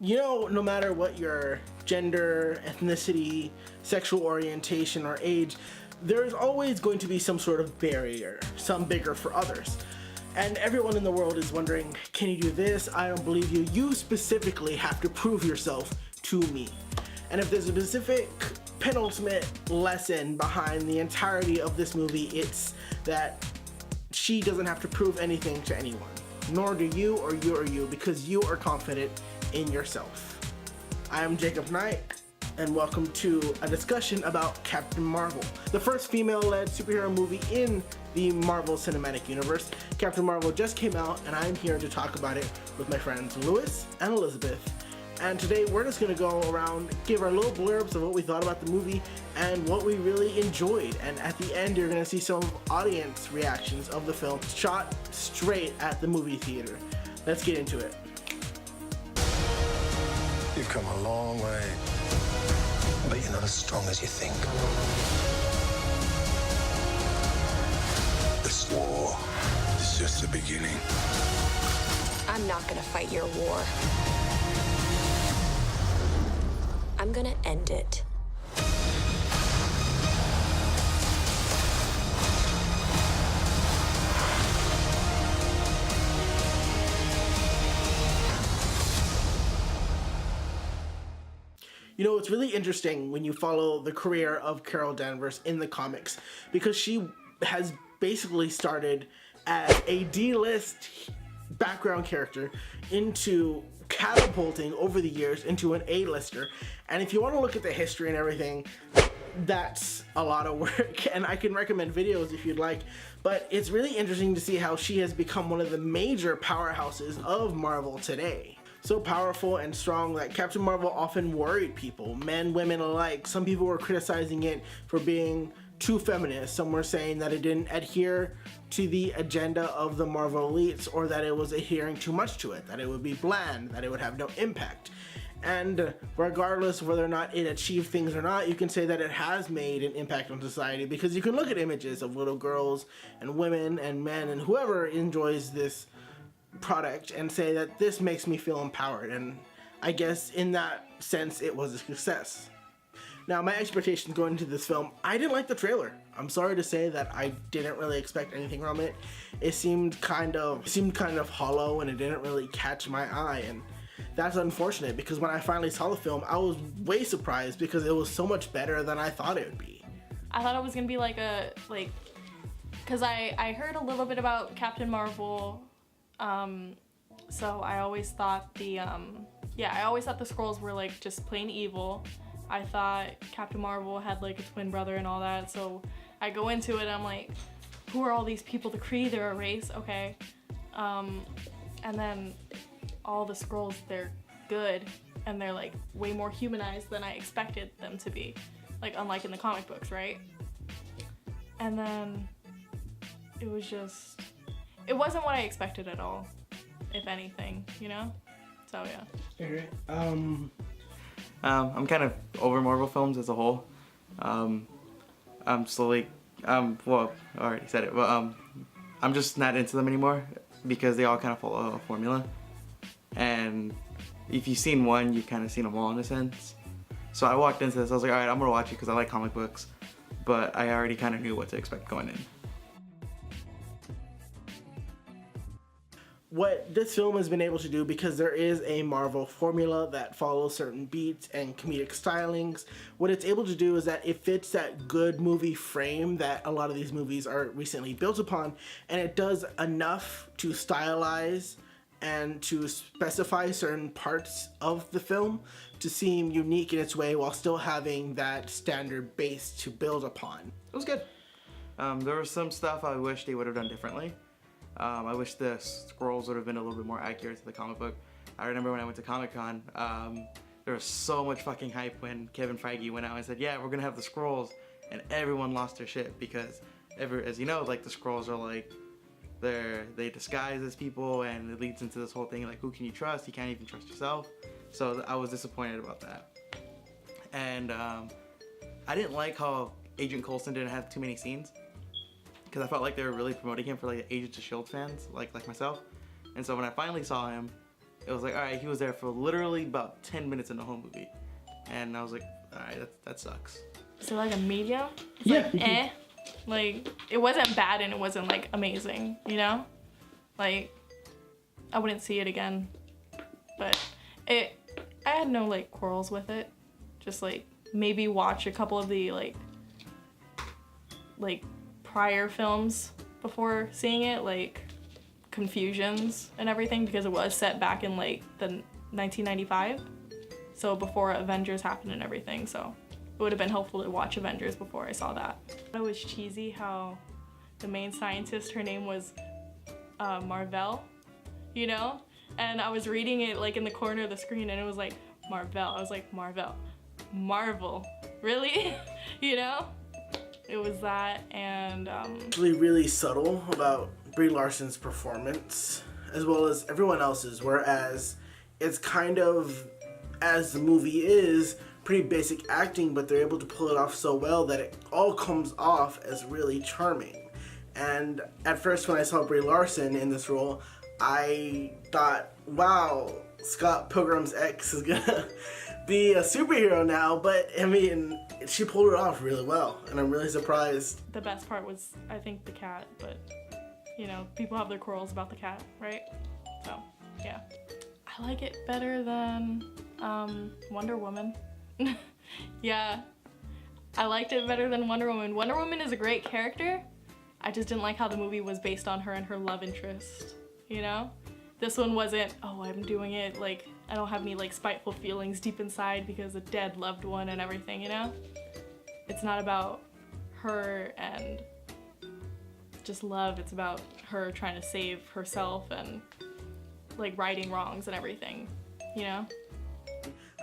You know, no matter what your gender, ethnicity, sexual orientation, or age, there's always going to be some sort of barrier, some bigger for others. And everyone in the world is wondering, can you do this? I don't believe you. You specifically have to prove yourself to me. And if there's a specific penultimate lesson behind the entirety of this movie, it's that she doesn't have to prove anything to anyone. Nor do you or you, because you are confident in yourself. I am Jacob Knight, and welcome to a discussion about Captain Marvel, the first female-led superhero movie in the Marvel Cinematic Universe. Captain Marvel just came out, and I'm here to talk about it with my friends Lewis and Elizabeth. And today we're just gonna go around, give our little blurbs of what we thought about the movie and what we really enjoyed. And at the end, you're gonna see some audience reactions of the film shot straight at the movie theater. Let's get into it. You've come a long way, but you're not as strong as you think. This war is just the beginning. I'm not gonna fight your war. I'm gonna end it. You know, it's really interesting when you follow the career of Carol Danvers in the comics, because she has basically started as a D-list background character into catapulting over the years into an A-lister. And if you want to look at the history and everything, that's a lot of work, and I can recommend videos if you'd like, but it's really interesting to see how she has become one of the major powerhouses of Marvel today. So powerful and strong that Captain Marvel often worried people, men, women alike. Some people were criticizing it for being too feminist. Some were saying that it didn't adhere to the agenda of the Marvel elites, or that it was adhering too much to it, that it would be bland, that it would have no impact. And regardless of whether or not it achieved things or not, you can say that it has made an impact on society, because you can look at images of little girls and women and men and whoever enjoys this product and say that this makes me feel empowered. And I guess in that sense it was a success. Now, my expectations going into this film, I didn't like the trailer. I'm sorry to say that I didn't really expect anything from it. It seemed kind of hollow, and it didn't really catch my eye, and that's unfortunate, because when I finally saw the film, I was way surprised because it was so much better than I thought it would be. I thought it was gonna be because I heard a little bit about Captain Marvel, so I always thought the Skrulls were like just plain evil. I thought Captain Marvel had like a twin brother and all that, so I go into it and I'm like, who are all these people? The Kree, they're a race, okay. And then all the Skrulls, they're good, and they're like way more humanized than I expected them to be, like unlike in the comic books, right? And then it wasn't what I expected at all, if anything, you know? So yeah. Okay. I'm kind of over Marvel films as a whole. I'm slowly, well, I already said it, but I'm just not into them anymore, because they all kind of follow a formula. And if you've seen one, you've kind of seen them all in a sense. So I walked into this, I was like, alright, I'm gonna watch it because I like comic books, but I already kind of knew what to expect going in. What this film has been able to do, because there is a Marvel formula that follows certain beats and comedic stylings, what it's able to do is that it fits that good movie frame that a lot of these movies are recently built upon, and it does enough to stylize and to specify certain parts of the film to seem unique in its way while still having that standard base to build upon. It was good. There was some stuff I wish they would have done differently. I wish the Skrulls would have been a little bit more accurate to the comic book. I remember when I went to Comic-Con, there was so much fucking hype when Kevin Feige went out and said, yeah, we're gonna have the Skrulls, and everyone lost their shit, because as you know, like, the Skrulls are like, they disguise as people, and it leads into this whole thing like, who can you trust? You can't even trust yourself. So I was disappointed about that. And I didn't like how Agent Coulson didn't have too many scenes, because I felt like they were really promoting him for like Agents of S.H.I.E.L.D. fans like myself. And so when I finally saw him, it was like, all right, he was there for literally about 10 minutes in the whole movie, and I was like, all right, that sucks. So like a medium? It's Yeah. like, like it wasn't bad and it wasn't like amazing, you know? Like I wouldn't see it again, but I had no like quarrels with it. Just like maybe watch a couple of the like prior films before seeing it, like Confusions and everything, because it was set back in like the 1995, so before Avengers happened and everything. So it would have been helpful to watch Avengers before I saw that. It was cheesy how the main scientist, her name was Marvel, you know? And I was reading it like in the corner of the screen and it was like Marvel. I was like, Marvel, really? You know? It was that, and Really subtle about Brie Larson's performance, as well as everyone else's, whereas it's kind of, as the movie is, pretty basic acting, but they're able to pull it off so well that it all comes off as really charming. And at first when I saw Brie Larson in this role, I thought, wow, Scott Pilgrim's ex is gonna be a superhero now, but I mean, she pulled it off really well, and I'm really surprised. the best part was, I think, the cat, but, you know, people have their quarrels about the cat, right? So, yeah. I like it better than Wonder Woman. Yeah, I liked it better than Wonder Woman. Wonder Woman is a great character. I just didn't like how the movie was based on her and her love interest, you know? This one wasn't, oh, I'm doing it, like, I don't have any, like, spiteful feelings deep inside because a dead loved one and everything, you know? It's not about her and just love. It's about her trying to save herself and, like, righting wrongs and everything, you know?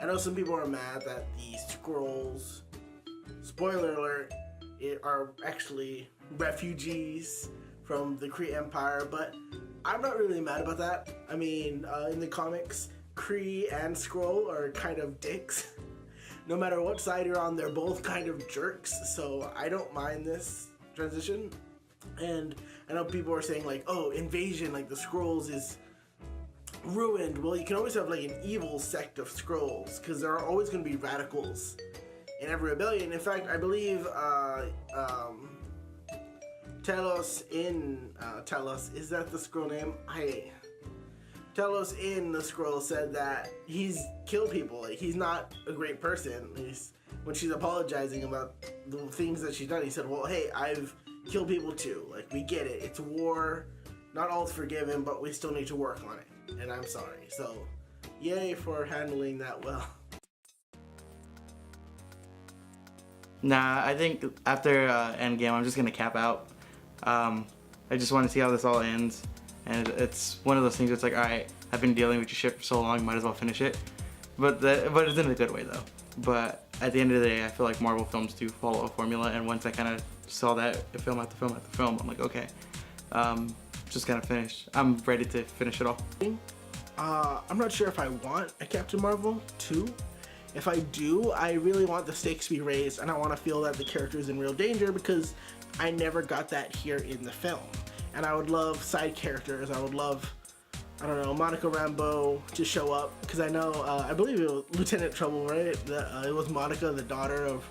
I know some people are mad that the Skrulls, spoiler alert, are actually refugees from the Kree Empire, but I'm not really mad about that. I mean, in the comics, Kree and Skrull are kind of dicks. No matter what side you're on, they're both kind of jerks, so I don't mind this transition. And I know people are saying like, oh, invasion, like the Skrulls is ruined. Well, you can always have like an evil sect of Skrulls, because there are always going to be radicals in every rebellion. In fact, I believe Talos, is that the Skrull name? Talos in the Skrull said that he's killed people. Like, he's not a great person. When she's apologizing about the things that she's done, he said, well, hey, I've killed people too. Like, we get it. It's war. Not all's forgiven, but we still need to work on it. And I'm sorry. So, yay for handling that well. Nah, I think after Endgame, I'm just gonna cap out. I just want to see how this all ends, and it's one of those things that's like, all right, I've been dealing with your shit for so long, might as well finish it. But it's in a good way though. But at the end of the day, I feel like Marvel films do follow a formula, and once I kind of saw that film after film after film, I'm like, okay, just kind of finished. I'm ready to finish it all. I'm not sure if I want a Captain Marvel 2. If I do, I really want the stakes to be raised, and I want to feel that the character is in real danger, because I never got that here in the film. And I would love side characters. I would love, I don't know, Monica Rambeau to show up, because I know, I believe it was Lieutenant Trouble, right? It was Monica, the daughter of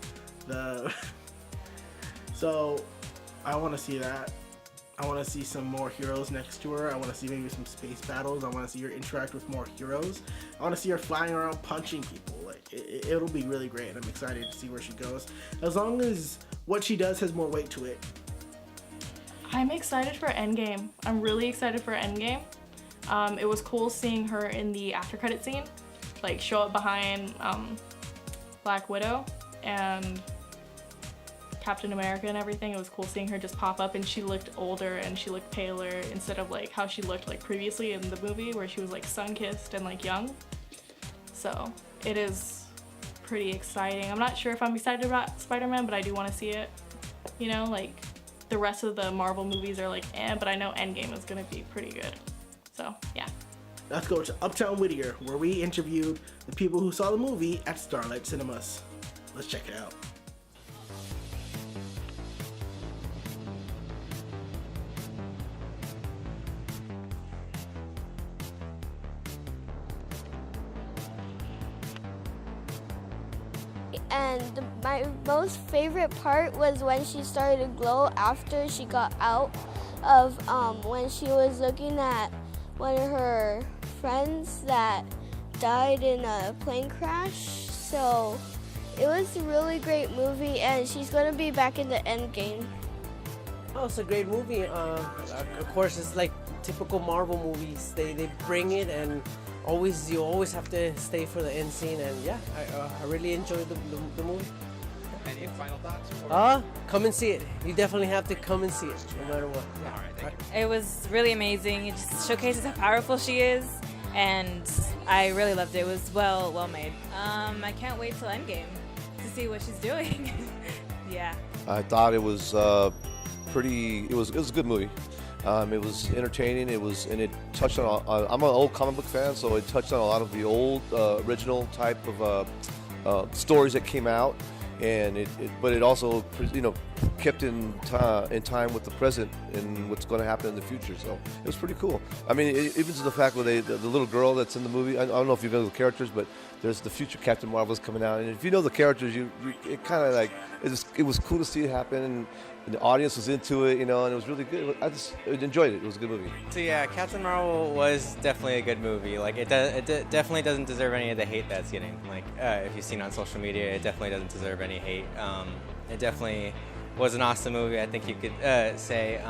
the... So, I want to see that. I want to see some more heroes next to her. I want to see maybe some space battles. I want to see her interact with more heroes. I want to see her flying around punching people. Like, it'll be really great, and I'm excited to see where she goes. As long as what she does has more weight to it. I'm excited for Endgame. I'm really excited for Endgame. It was cool seeing her in the after credit scene, like show up behind Black Widow and Captain America and everything. It was cool seeing her just pop up, and she looked older and she looked paler instead of like how she looked like previously in the movie where she was like sun-kissed and like young. So it is pretty exciting. I'm not sure if I'm excited about Spider-Man, but I do want to see it. You know, like the rest of the Marvel movies are like but I know Endgame is gonna be pretty good. So yeah. Let's go to Uptown Whittier, where we interviewed the people who saw the movie at Starlight Cinemas. Let's check it out. And my most favorite part was when she started to glow after she got out of when she was looking at one of her friends that died in a plane crash. So it was a really great movie, and she's going to be back in the end game. Oh, it's a great movie. Of course, it's like typical Marvel movies. They bring it, and you always have to stay for the end scene. And yeah, I really enjoyed the movie. Any final thoughts? Come and see it. You definitely have to come and see it, no matter what. Yeah. All right, thank you. It was really amazing. It just showcases how powerful she is, and I really loved it. It was well made. I can't wait till Endgame to see what she's doing. Yeah. I thought it was it was a good movie. It was entertaining. It touched on. I'm an old comic book fan, so it touched on a lot of the old original type of stories that came out, and but it also kept in time with the present and what's going to happen in the future. So it was pretty cool. I mean, even to the fact where the little girl that's in the movie. I don't know if you know the characters, but there's the future Captain Marvel's coming out, and if you know the characters, it kind of like it was cool to see it happen. And the audience was into it, and it was really good. I just enjoyed it. It was a good movie. So yeah, Captain Marvel was definitely a good movie. Like it definitely doesn't deserve any of the hate that's getting. Like if you've seen it on social media, it definitely doesn't deserve any hate. It definitely was an awesome movie. I think you could say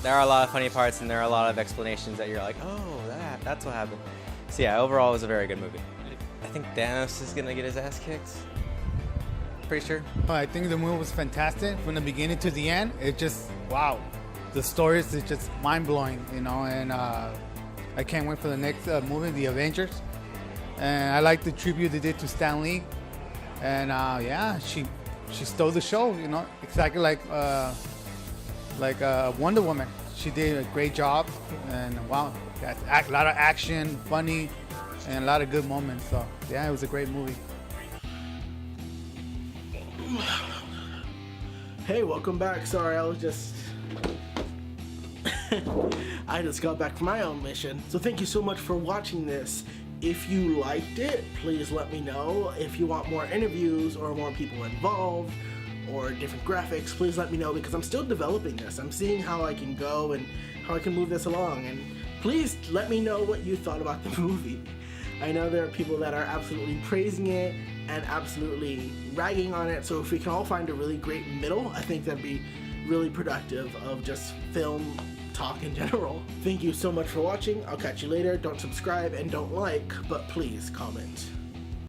there are a lot of funny parts and there are a lot of explanations that you're like, oh, that's what happened. So yeah, overall it was a very good movie. I think Thanos is gonna get his ass kicked. Pretty sure. I think the movie was fantastic from the beginning to the end. It just, wow. The stories is just mind-blowing, and I can't wait for the next movie, The Avengers. And I like the tribute they did to Stan Lee. And yeah, she stole the show, exactly like Wonder Woman. She did a great job, and wow, got a lot of action, funny, and a lot of good moments. So yeah, it was a great movie. Hey, welcome back. Sorry, I just got back from my own mission. So thank you so much for watching this. If you liked it, please let me know. If you want more interviews or more people involved or different graphics, please let me know, because I'm still developing this. I'm seeing how I can go and how I can move this along. And please let me know what you thought about the movie. I know there are people that are absolutely praising it and absolutely ragging on it, so if we can all find a really great middle, I think that'd be really productive of just film talk in general. Thank you so much for watching. I'll catch you later. Don't subscribe and don't like, but please comment.